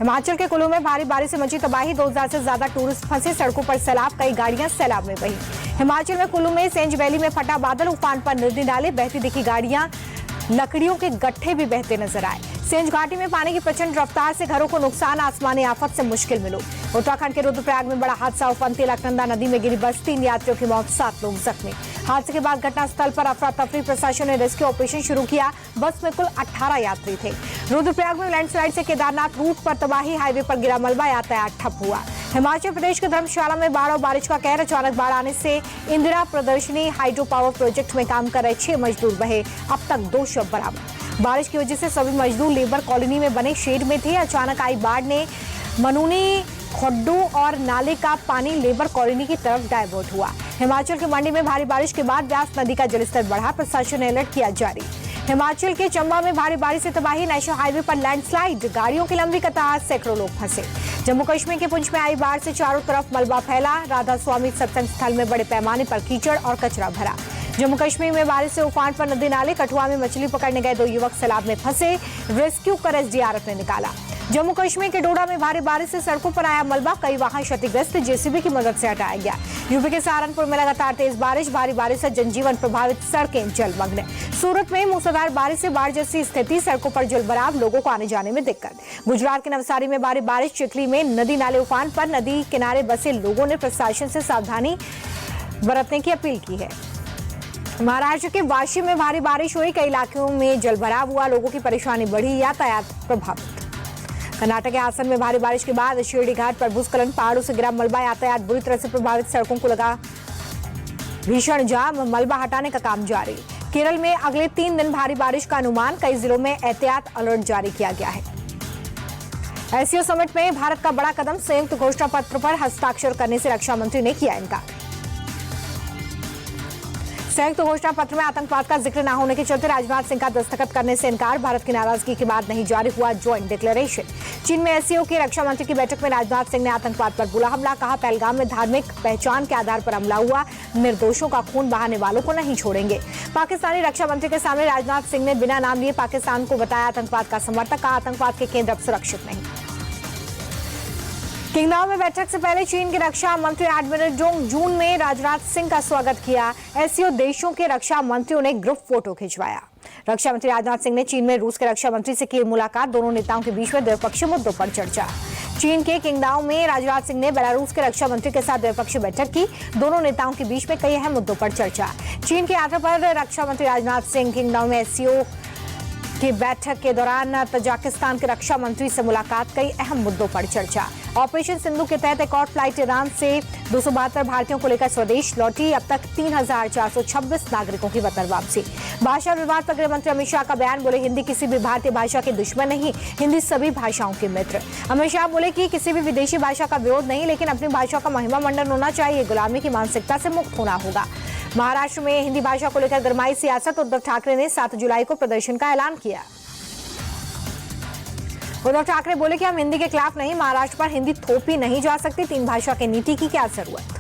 हिमाचल के कुल्लू में भारी बारिश से मची तबाही, 2000 से ज्यादा टूरिस्ट फंसे, सड़कों पर सैलाब, कई गाड़ियां सैलाब में बही। हिमाचल में कुल्लू में सेंज वैली में फटा बादल, उफान पर नदी नाले, बहती दिखी गाड़ियां, लकड़ियों के गट्ठे भी बहते नजर आए। सेंज घाटी में पानी की प्रचंड रफ्तार से घरों को नुकसान, आसमानी आफत से मुश्किल मिलो। उत्तराखंड के रुद्रप्रयाग में बड़ा हादसा, उफनती अलकनंदा नदी में गिरी बस, 3 यात्रियों की मौत, 7 लोग जख्मी। हादसे के बाद घटनास्थल पर अफरा तफरी, प्रशासन ने रेस्क्यू ऑपरेशन शुरू किया। बस में कुल 18 यात्री थे। रुद्रप्रयाग में लैंडस्लाइड से केदारनाथ रूट पर तबाही, हाईवे पर गिरा मलबा, यातायात ठप हुआ। हिमाचल प्रदेश के धर्मशाला में बाढ़ और बारिश का कहर, अचानक बाढ़ आने से इंदिरा प्रदर्शनी हाइड्रो पावर प्रोजेक्ट में काम कर रहे 6 मजदूर बहे, अब तक 2 शव बरामद। बारिश की वजह से सभी मजदूर लेबर कॉलोनी में बने शेड में थे। अचानक आई बाढ़ ने मनूनी खड्डू और नाले का पानी लेबर कॉलोनी की तरफ डायवर्ट हुआ। हिमाचल के मंडी में भारी बारिश के बाद व्यास नदी का जलस्तर बढ़ा, प्रशासन ने अलर्ट किया जारी। हिमाचल के चंबा में भारी बारिश से तबाही, नेशनल हाईवे पर लैंडस्लाइड, गाड़ियों की लंबी कतार, सैकड़ों लोग फंसे। जम्मू कश्मीर के पुंछ में आई बाढ़ से चारों तरफ मलबा फैला, राधा स्वामी सत्संग स्थल में बड़े पैमाने पर कीचड़ और कचरा भरा। जम्मू कश्मीर में बारिश से उफान पर नदी नाले, कठुआ में मछली पकड़ने गए 2 युवक सैलाब में फंसे, रेस्क्यू कर एसडीआरएफ ने निकाला। जम्मू कश्मीर के डोडा में भारी बारिश से सड़कों पर आया मलबा, कई वाहन क्षतिग्रस्त, जेसीबी की मदद से हटाया गया। यूपी के सहारनपुर में लगातार तेज बारिश, भारी बारिश से जनजीवन प्रभावित, सड़कें जलमग्न। सूरत में मूसलाधार बारिश से बाढ़ जैसी स्थिति, सड़कों पर जलभराव, लोगों को आने जाने में दिक्कत। गुजरात के नवसारी में भारी बारिश, चिखली में नदी नाले उफान पर, नदी किनारे बसे लोगों ने प्रशासन से सावधानी बरतने की अपील की है। महाराष्ट्र के वाशी में भारी बारिश हुई, कई इलाकों में जलभराव हुआ, लोगों की परेशानी बढ़ी, यातायात प्रभावित। कर्नाटक के हासन में भारी बारिश के बाद शिरडी घाट पर भूस्खलन, पहाड़ों से गिरा मलबा, यातायात बुरी तरह से प्रभावित, सड़कों को लगा भीषण जाम, मलबा हटाने का काम जारी। केरल में अगले 3 दिन भारी बारिश का अनुमान, कई जिलों में एहतियात अलर्ट जारी किया गया है। एससीओ समिट में भारत का बड़ा कदम, संयुक्त घोषणा पत्र पर हस्ताक्षर करने से रक्षा मंत्री ने किया इनकार। संयुक्त घोषणा पत्र में आतंकवाद का जिक्र न होने के चलते राजनाथ सिंह का दस्तखत करने से इनकार, भारत की नाराजगी के बाद नहीं जारी हुआ ज्वाइंट डिक्लेरेशन। चीन में एससीओ के रक्षा मंत्री की बैठक में राजनाथ सिंह ने आतंकवाद पर बोला हमला, कहा पहलगाम में धार्मिक पहचान के आधार पर हमला हुआ, निर्दोषों का खून बहाने वालों को नहीं छोड़ेंगे। पाकिस्तानी रक्षा मंत्री के सामने राजनाथ सिंह ने बिना नाम लिए पाकिस्तान को बताया आतंकवाद का समर्थक, कहा आतंकवाद के केंद्र अब सुरक्षित नहीं। किंगदाओ में बैठक से पहले चीन के रक्षा मंत्री एडमिरल जोंग जून ने राजनाथ सिंह का स्वागत किया। एससीओ देशों के रक्षा मंत्रियों ने ग्रुप फोटो खिंचवाया। रक्षा मंत्री राजनाथ सिंह ने चीन में रूस के रक्षा मंत्री से की मुलाकात, दोनों नेताओं के बीच में द्विपक्षीय मुद्दों पर चर्चा। चीन के किंगदाओ में राजनाथ सिंह ने बेलारूस के रक्षा मंत्री के साथ द्विपक्षीय बैठक की, दोनों नेताओं के बीच में कई अहम मुद्दों पर चर्चा। चीन की यात्रा पर रक्षा मंत्री राजनाथ सिंह किंगदाओ में एससीओ की बैठक के दौरान तजाकिस्तान के रक्षा मंत्री से मुलाकात, कई अहम मुद्दों पर चर्चा। ऑपरेशन सिंधु के तहत एक और फ्लाइट ईरान से 272 भारतीयों को लेकर स्वदेश लौटी, अब तक 3426 नागरिकों की वतन वापसी। भाषा विवाद पर गृह मंत्री अमित शाह का बयान, बोले हिंदी किसी भी भारतीय भाषा के दुश्मन नहीं, हिंदी सभी भाषाओं के मित्र। अमित शाह बोले कि किसी भी विदेशी भाषा का विरोध नहीं, लेकिन अपनी भाषा का महिमा मंडन होना चाहिए, गुलामी की मानसिकता से मुक्त होना होगा। महाराष्ट्र में हिंदी भाषा को लेकर गरमाई सियासत, उद्धव ठाकरे ने 7 जुलाई को प्रदर्शन का ऐलान किया। उद्धव ठाकरे बोले कि हम हिंदी के खिलाफ नहीं, महाराष्ट्र पर हिंदी थोपी नहीं जा सकती, 3 भाषा की नीति की क्या जरूरत।